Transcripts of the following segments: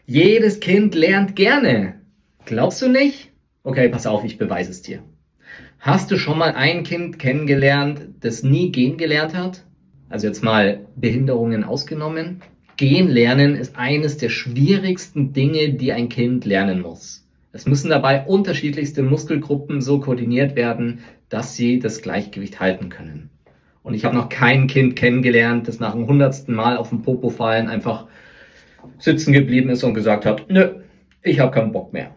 Jedes Kind lernt gerne. Glaubst du nicht? Okay, pass auf, ich beweise es dir. Hast du schon mal ein Kind kennengelernt, das nie gehen gelernt hat? Also jetzt mal Behinderungen ausgenommen. Gehen lernen ist eines der schwierigsten Dinge, die ein Kind lernen muss. Es müssen dabei unterschiedlichste Muskelgruppen so koordiniert werden, dass sie das Gleichgewicht halten können. Und ich habe noch kein Kind kennengelernt, das nach dem 100. Mal auf den Popo fallen einfach sitzen geblieben ist und gesagt hat, nö, ich habe keinen Bock mehr.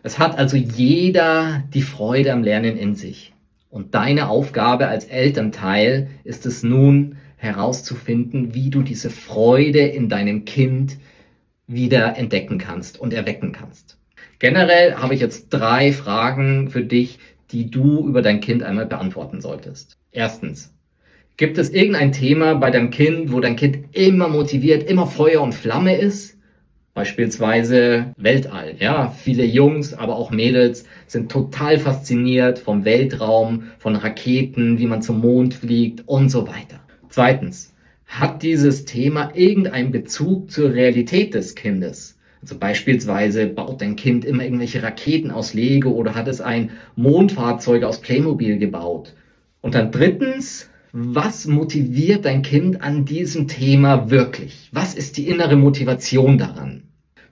Es hat also jeder die Freude am Lernen in sich. Und deine Aufgabe als Elternteil ist es nun herauszufinden, wie du diese Freude in deinem Kind wieder entdecken kannst und erwecken kannst. Generell habe ich jetzt 3 Fragen für dich, die du über dein Kind einmal beantworten solltest. Erstens, gibt es irgendein Thema bei deinem Kind, wo dein Kind immer motiviert, immer Feuer und Flamme ist? Beispielsweise Weltall. Ja, viele Jungs, aber auch Mädels sind total fasziniert vom Weltraum, von Raketen, wie man zum Mond fliegt und so weiter. Zweitens, hat dieses Thema irgendeinen Bezug zur Realität des Kindes? Also beispielsweise baut dein Kind immer irgendwelche Raketen aus Lego oder hat es ein Mondfahrzeug aus Playmobil gebaut? Und dann drittens, was motiviert dein Kind an diesem Thema wirklich? Was ist die innere Motivation daran?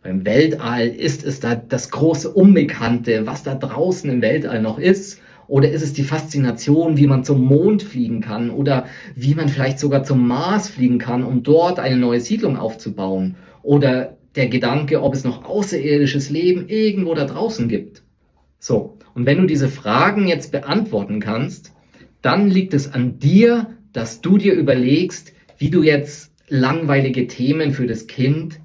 Beim Weltall ist es da das große Unbekannte, was da draußen im Weltall noch ist? Oder ist es die Faszination, wie man zum Mond fliegen kann oder wie man vielleicht sogar zum Mars fliegen kann, um dort eine neue Siedlung aufzubauen? Oder der Gedanke, ob es noch außerirdisches Leben irgendwo da draußen gibt? So, und wenn du diese Fragen jetzt beantworten kannst, dann liegt es an dir, dass du dir überlegst, wie du jetzt langweilige Themen für das Kind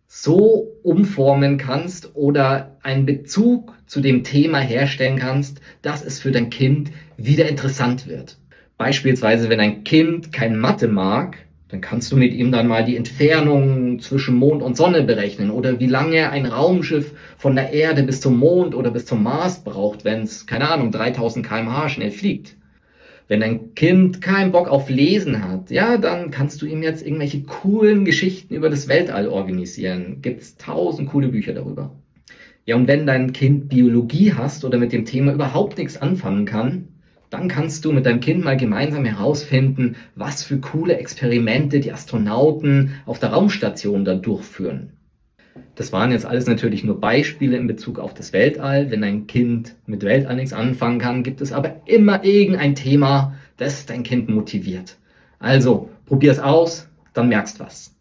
so umformen kannst oder einen Bezug zu dem Thema herstellen kannst, dass es für dein Kind wieder interessant wird. Beispielsweise, wenn ein Kind kein Mathe mag, dann kannst du mit ihm dann mal die Entfernung zwischen Mond und Sonne berechnen oder wie lange ein Raumschiff von der Erde bis zum Mond oder bis zum Mars braucht, wenn es, keine Ahnung, 3000 km/h schnell fliegt. Wenn dein Kind keinen Bock auf Lesen hat, ja, dann kannst du ihm jetzt irgendwelche coolen Geschichten über das Weltall organisieren. Gibt's 1000 coole Bücher darüber. Ja, und wenn dein Kind Biologie hast oder mit dem Thema überhaupt nichts anfangen kann, dann kannst du mit deinem Kind mal gemeinsam herausfinden, was für coole Experimente die Astronauten auf der Raumstation da durchführen. Das waren jetzt alles natürlich nur Beispiele in Bezug auf das Weltall. Wenn dein Kind mit Weltall nichts anfangen kann, gibt es aber immer irgendein Thema, das dein Kind motiviert. Also, probier's aus, dann merkst was.